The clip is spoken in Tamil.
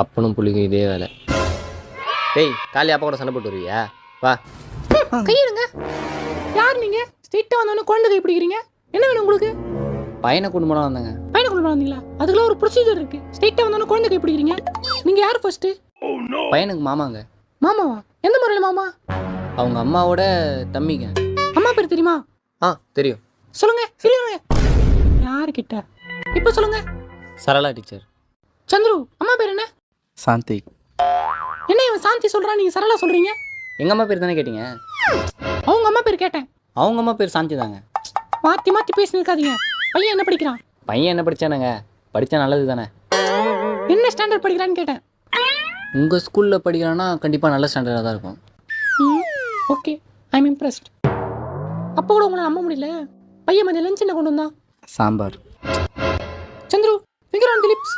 அப்பனும் புள்ளிக்கும் இதே வேலை. டேய் காலையில் அப்பா கூட சண்டை போட்டு வருவியா? வா. கையிடுங்க. யார் நீங்கள் ஸ்ட்ரெயிட்டாக வந்தோடனே குழந்தை கை பிடிக்கிறீங்க? என்ன வேணும் உங்களுக்கு? பையனை கொண்டு போனால் வந்தாங்க. பையனை கொண்டு வந்தீங்களா? அதுக்கெல்லாம் ஒரு ப்ரொசீஜர் இருக்குது. ஸ்ட்ரெயிட்டாக வந்தோடனே குழந்தை கை பிடிக்கிறீங்க. நீங்கள் யார் ஃபர்ஸ்ட்டு? பையனுக்கு மாமாங்க. மாமாவா? எந்த முறையில் மாமா? அவங்க அம்மாவோட தம்பிங்க. அம்மா பேர் தெரியுமா? தெரியும். சொல்லுங்க சொல்லுங்க. யாருக்கிட்ட? இப்போ சொல்லுங்க. சரளா டீச்சர். சந்துரு அம்மா பேர் என்ன? சாந்தி. என்ன இவன் சாந்தி சொல்கிறான், நீங்கள் சரளா சொல்கிறீங்க? எங்கள் அம்மா பேர் தானே கேட்டீங்க? அவங்க அம்மா பேர் கேட்டேன். அவங்க அம்மா பேர் சாந்தி தாங்க. மாற்றி மாற்றி பேசினிருக்காதீங்க. பையன் என்ன படிக்கிறான்? பையன் என்ன படித்தானுங்க? படித்தா நல்லது தானே. என்ன ஸ்டாண்டர்ட் படிக்கிறான்னு கேட்டேன். உங்கள் ஸ்கூலில் படிக்கிறான்னா கண்டிப்பாக நல்ல ஸ்டாண்டர்டாக தான் இருக்கும். Okay, I am impressed. அப்போ கூட உங்களை நம்ப முடியல. பையன் மதியம் லஞ்ச் என்ன கொண்டு வந்தான்? Sambar. Chandru finger on the lips.